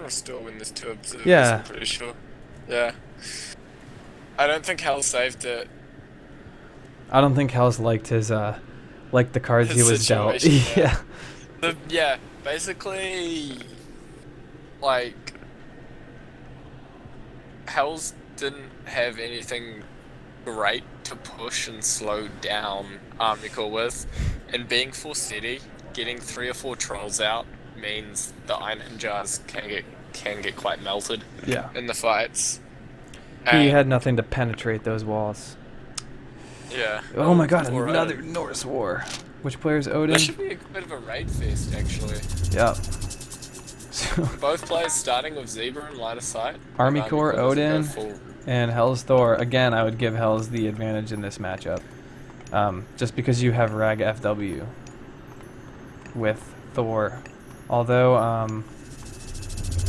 restore when there's 2 observers, Yeah. I'm pretty sure. Yeah. I don't think Hell saved it. I don't think Hell's liked his like the cards he His was dealt. situation, Yeah. yeah, basically, like, Hells didn't have anything great to push and slow down ArmyCore with, and being full city, getting 3 or 4 trolls out means the Iron Jars can get quite melted Yeah. in the fights. He had And, nothing to penetrate those walls. yeah. Oh my god, Or another Odin. Norse war. Which player's Odin? That should be a bit of a raid fest, actually. Yep. Both players starting with Zebra and line of sight. ArmyCore, Odin, Full. and Hell's Thor. Again, I would give Hell's the advantage in this matchup. Just because you have Rag FW with Thor. Although,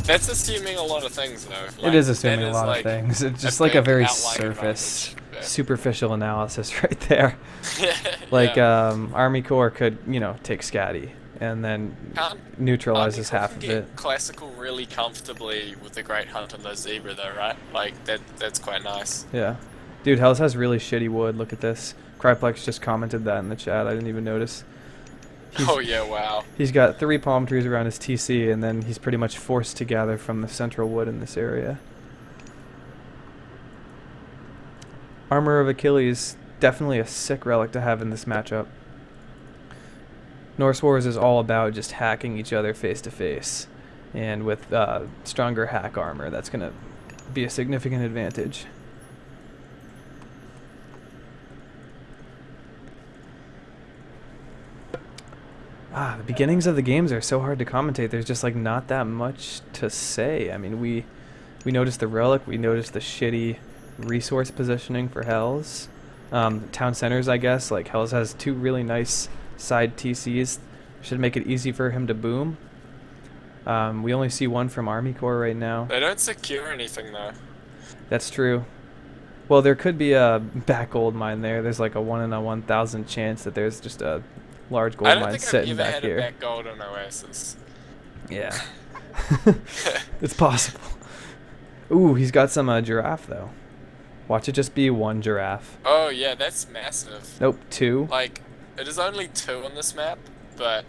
That's assuming a lot of things, though. it is assuming a lot of things. It's just like a big very outlying surface, advantage. superficial analysis right there. Yeah. Like, Yeah. ArmyCore could, take Scatty and then neutralizes Army half can of get it. classical really comfortably with the Great Hunt and the Zebra, though, right? Like, that's quite nice. Yeah. Dude, Hells has really shitty wood. Look at this. Cryplex just commented that in the chat. I didn't even notice. Oh, yeah, wow. He's got 3 palm trees around his TC, and then he's pretty much forced to gather from the central wood in this area. Armor of Achilles, definitely a sick relic to have in this matchup. Norse Wars is all about just hacking each other face to face, and with stronger hack armor, that's going to be a significant advantage. The beginnings of the games are so hard to commentate. There's just like not that much to say. I mean, we noticed the relic, we noticed the shitty resource positioning for Hells. Town centers, I guess. Like Hells has 2 really nice side TCs. Should make it easy for him to boom. We only see 1 from ArmyCore right now. They don't secure anything, though. That's true. Well, there could be a back gold mine there. There's like a 1 in a 1,000 chance that there's just a large gold mine sitting back here. I don't think I've ever had a back gold on Oasis. Yeah. It's possible. Ooh, he's got some giraffe, though. Watch it just be 1 giraffe. Oh, yeah, that's massive. Nope, 2. Like, it is only 2 on this map, but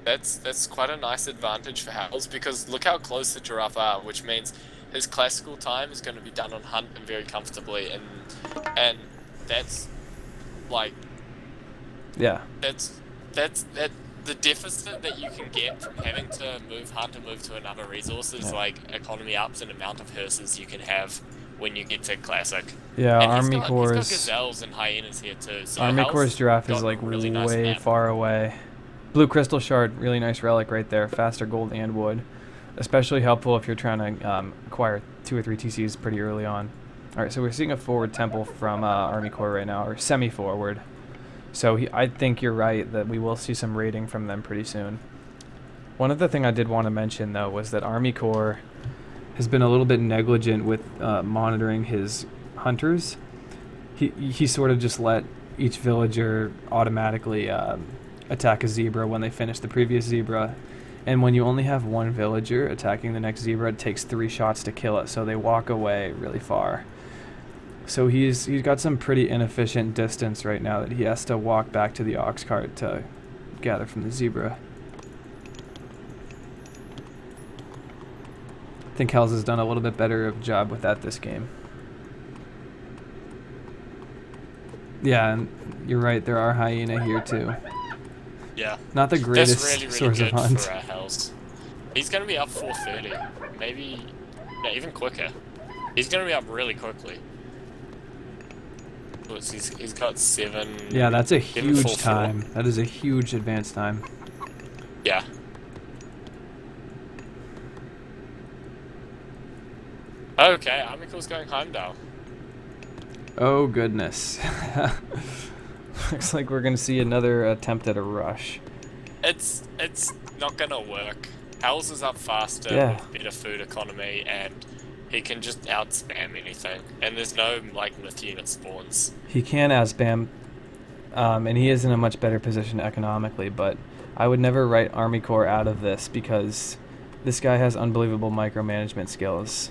that's quite a nice advantage for Hells, because look how close the giraffe are, which means his classical time is going to be done on hunt and very comfortably, and that's, like... Yeah. That's the deficit that you can get from having to move hunt and move to another resource is like economy ups and amount of hearses you can have when you get to classic. Yeah, And he's got ArmyCore's gazelles and hyenas here too. So ArmyCore's giraffe is like really nice way map. far away. Blue crystal shard, really nice relic right there. Faster gold and wood, especially helpful if you're trying to acquire 2 or 3 TCs pretty early on. All right, so we're seeing a forward temple from ArmyCore right now, or semi-forward. So I think you're right that we will see some raiding from them pretty soon. One other thing I did want to mention, though, was that ArmyCore has been a little bit negligent with monitoring his hunters. He sort of just let each villager automatically attack a zebra when they finish the previous zebra. And when you only have 1 villager attacking the next zebra, it takes 3 shots to kill it, so they walk away really far. So he's got some pretty inefficient distance right now that he has to walk back to the ox cart to gather from the zebra. I think Hells has done a little bit better of a job with that this game. Yeah, and you're right, there are hyena here too. Yeah. Not the greatest That's really, really source good of hunt. for Hells. He's going to be up 430. Maybe, yeah, even quicker. He's going to be up really quickly. He's got 7. Yeah, that's a even huge 4-4. time. That is a huge advance time. Yeah. Okay, ArmyCore's going Heimdall. Oh goodness. Looks like we're gonna see another attempt at a rush. It's not gonna work. Hells is up faster Yeah. with better food economy, and he can just out-spam anything. And there's no, like, myth unit spawns. He can out-spam, and he is in a much better position economically, but I would never write ArmyCore out of this because This guy has unbelievable micromanagement skills.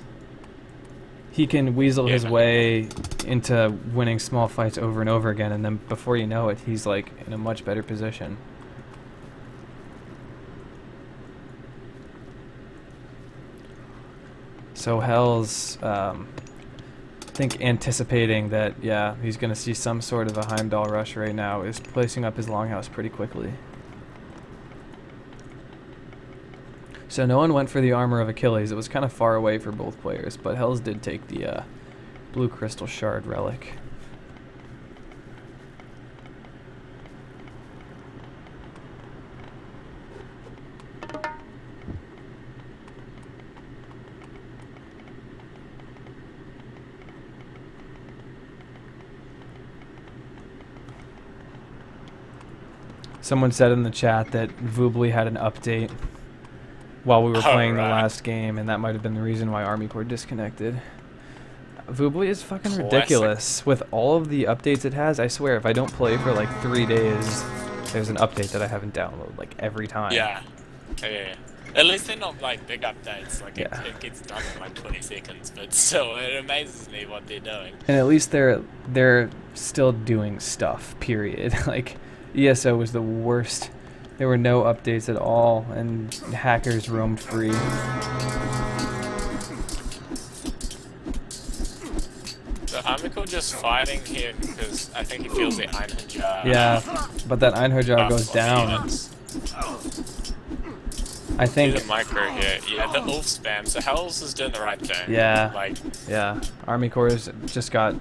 He can weasel his Yeah. way into winning small fights over and over again, and then before you know it, he's like in a much better position. So Hell's, I think anticipating that, yeah, he's going to see some sort of a Heimdall rush right now, is placing up his longhouse pretty quickly. So no one went for the armor of Achilles. It was kind of far away for both players, but Hells did take the blue crystal shard relic. Someone said in the chat that Voobly had an update while we were playing the last game, and that might have been the reason why ArmyCore disconnected. Voobly is fucking ridiculous. With all of the updates it has, I swear, if I don't play for like 3 days, there's an update that I haven't downloaded, like, every time. Yeah. Yeah. At least they're not like big updates, like Yeah. it gets done in like 20 seconds, but still, it amazes me what they're doing. And at least they're still doing stuff, period. Like, ESO was the worst. There were no updates at all, and hackers roamed free. So ArmyCore just fighting here because I think he feels the Einherjar. Yeah, but that Einherjar goes down. I think. He's a micro here. Yeah, the Ulf spam. So Hells is doing the right thing. Yeah. Like. Yeah. ArmyCore's just got.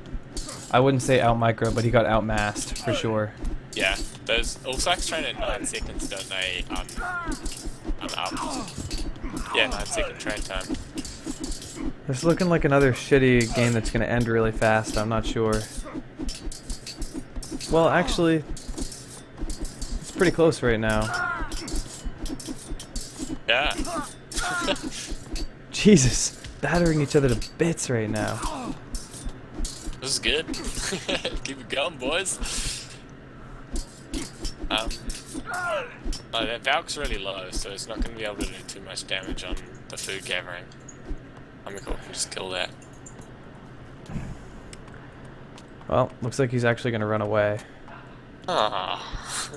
I wouldn't say out micro, but he got outmassed for sure. Yeah. Those Ulfsacks train in 9 seconds, don't they? Yeah, 9-second train time. It's looking like another shitty game that's going to end really fast. I'm not sure. Well, actually, it's pretty close right now. Yeah. Jesus, battering each other to bits right now. This is good. Keep it going, boys. That Valk's really low, so it's not going to be able to do too much damage on the food gathering. ArmyCore can just kill that. Well, looks like he's actually going to run away. Ah,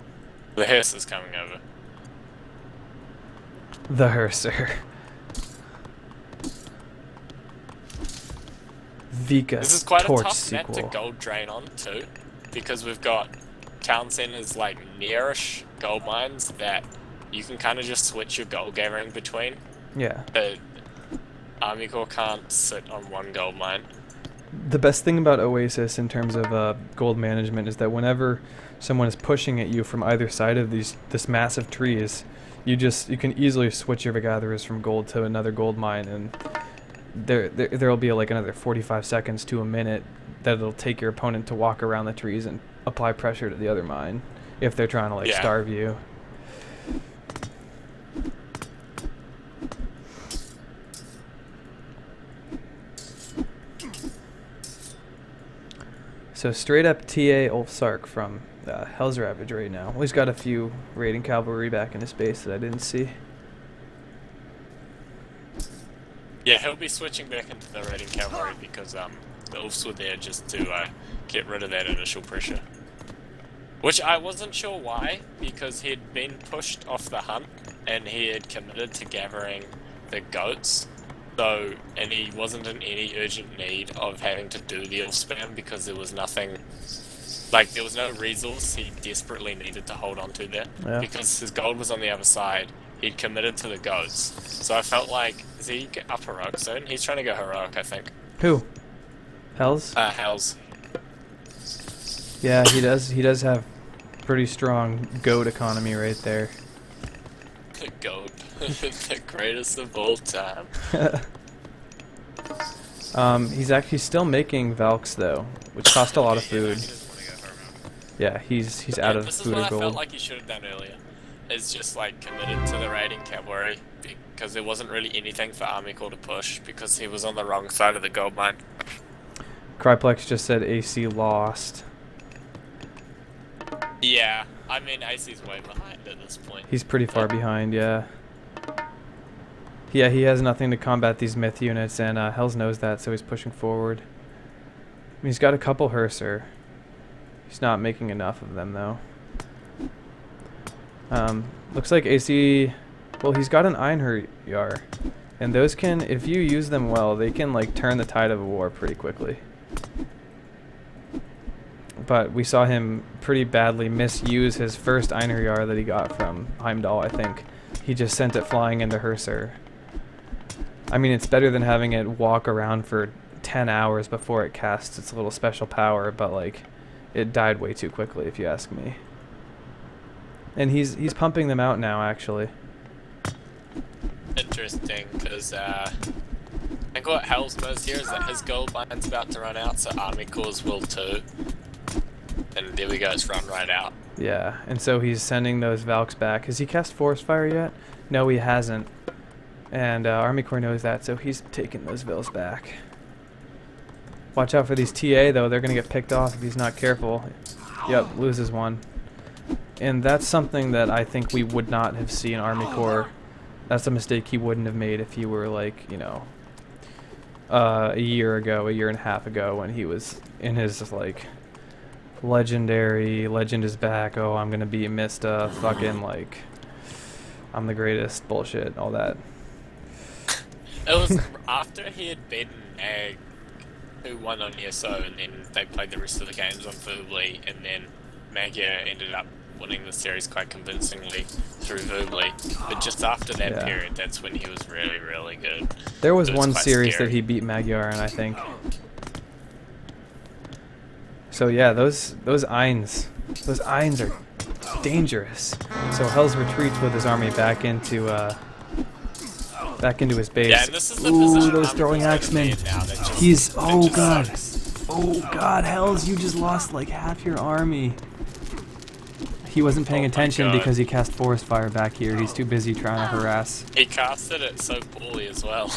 the hearse is coming over. The Hearser. Vika This is quite a Torch tough sequel. map to gold drain on too, because we've got town centers like nearish gold mines that you can kind of just switch your gold gathering between. Yeah. But ArmyCore can't sit on one gold mine. The best thing about Oasis in terms of gold management is that whenever someone is pushing at you from either side of this massive trees, you can easily switch your gatherers from gold to another gold mine, and there'll be like another 45 seconds to a minute that it'll take your opponent to walk around the trees and apply pressure to the other mine if they're trying to like starve you. So straight up TA Ulfsark from HellsRavage right now. Well, he's got a few raiding cavalry back in his base that I didn't see. Yeah, he'll be switching back into the raiding cavalry because the Ulfs were there just to get rid of that initial pressure. Which I wasn't sure why, because he'd been pushed off the hunt and he had committed to gathering the goats. So, and he wasn't in any urgent need of having to do the Ulf spam because there was nothing, like there was no resource he desperately needed to hold on to there. Yeah. Because his gold was on the other side, he'd committed to the goats. So I felt like, is he up heroic soon? He's trying to go heroic, I think. Who? Hells? Hells. Yeah, he does have pretty strong goat economy right there. The goat. The greatest of all time. He's still making Valks though, which cost a lot of food. Yeah, he's out of this food is what or I felt gold. like he should have done earlier. Is just like committed to the raiding cavalry because there wasn't really anything for ArmyCore to push because he was on the wrong side of the gold mine. Cryplex just said AC lost. Yeah, I mean AC's way behind at this point. He's pretty far behind, yeah. Yeah, he has nothing to combat these myth units, and Hells knows that, so he's pushing forward. He's got a couple Herser. He's not making enough of them, though. Looks like AC... Well, he's got an Einherjar. And those can, if you use them well, they can, like, turn the tide of a war pretty quickly. But we saw him pretty badly misuse his first Einherjar that he got from Heimdall, I think. He just sent it flying into Herser. I mean, it's better than having it walk around for 10 hours before it casts its little special power, but, like, it died way too quickly, if you ask me. And he's pumping them out now, actually. Interesting, because I think what Hells knows here is that his gold mine's about to run out, so ArmyCore's will too. And there we go, it's run right out. Yeah, and so he's sending those Valks back. Has he cast Forest Fire yet? No, he hasn't. And ArmyCore knows that, so he's taking those Vils back. Watch out for these TA, though. They're going to get picked off if he's not careful. Yep, loses one. And that's something that I think we would not have seen ArmyCore. That's a mistake he wouldn't have made if he were, like, you know, a year and a half ago, when he was in his, like, legendary, legend is back, oh, I'm going to be Mista, fucking, like, I'm the greatest, bullshit, all that. It was after he had beaten Egg, who won on ESO, and then they played the rest of the games on Voobly, and then Magyar ended up winning the series quite convincingly through Voobly. But just after that period, that's when he was really, really good. There was one series that he beat Magyar in, I think. So yeah, those Eins are dangerous. So Hells retreats with his army back into his base. Yeah, and this is the Ooh, those throwing axemen. He's oh god, Hells, you just lost like half your army. He wasn't paying attention because he cast Forest Fire back here. He's too busy trying to harass. He casted it so poorly as well.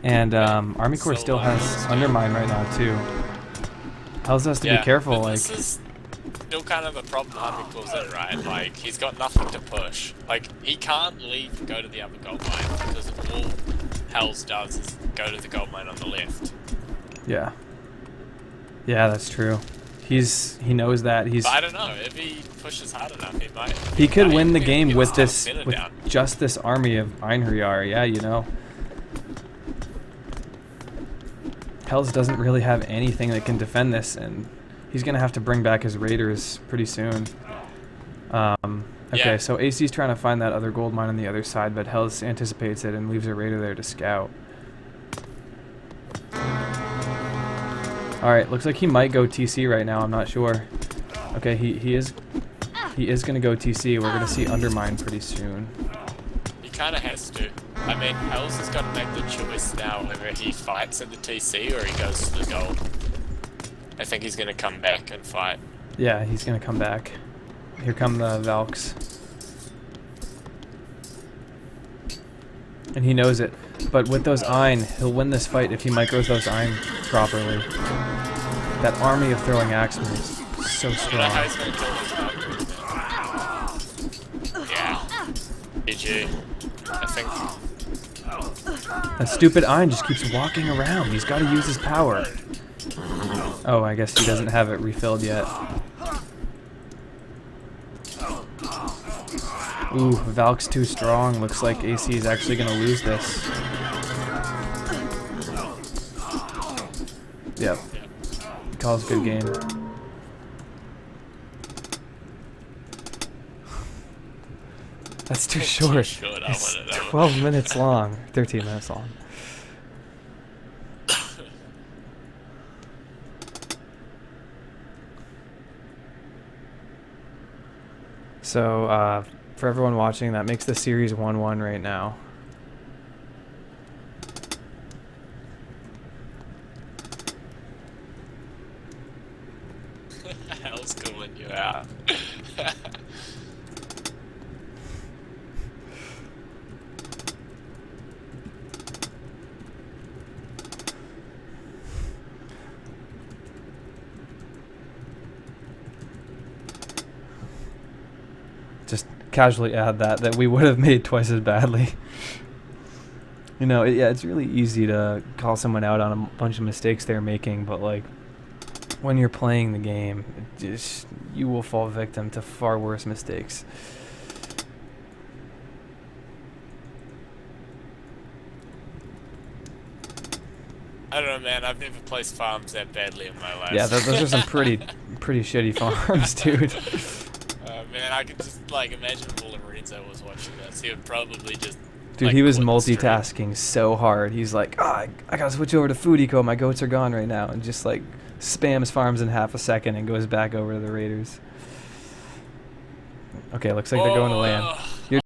And ArmyCore still has Undermine right now too. Hells has to be careful. Like, this is still kind of a problem ArmyCore's in, right? Like, he's got nothing to push. Like, he can't leave and go to the other gold mine, because all Hells does is go to the gold mine on the left. Yeah. Yeah, that's true. He knows that. But I don't know, if he pushes hard enough, he might. He could win the game with just this army of Einherjar. Yeah, you know. Hells doesn't really have anything that can defend this, and he's gonna have to bring back his raiders pretty soon. Okay, so AC's trying to find that other gold mine on the other side, but Hells anticipates it and leaves a raider there to scout. Alright, looks like he might go TC right now, I'm not sure. Okay, he is gonna go TC. We're gonna see Undermine pretty soon. He kinda has to. I mean, Hells has got to make the choice now whether he fights at the TC or he goes to the gold. I think he's gonna come back and fight. Yeah, he's gonna come back. Here come the Valks. And he knows it. But with those Ein, he'll win this fight if he micros those Ein properly. That army of throwing axemen is so strong. Yeah. GG. I think. That stupid Ein just keeps walking around. He's got to use his power. Oh, I guess he doesn't have it refilled yet. Ooh, Valk's too strong. Looks like AC is actually going to lose this. Yep. Calls good game. That's too short. It's 12 minutes long. 13 minutes long. So, for everyone watching, that makes the series 1-1 right now. Hell's calling you out. Just casually add that we would have made twice as badly. You know, yeah, it's really easy to call someone out on a bunch of mistakes they're making, but like when you're playing the game, you will fall victim to far worse mistakes. I don't know, man. I've never placed farms that badly in my life. Yeah, those are some pretty shitty farms, dude. Man, I could just like imagine if Lorenzo was watching this. He would probably just. Dude, like, he was quit the stream. multitasking so hard. He's like, I gotta switch over to food eco. My goats are gone right now, and just like spams farms in half a second and goes back over to the raiders. Okay, looks like they're going to land.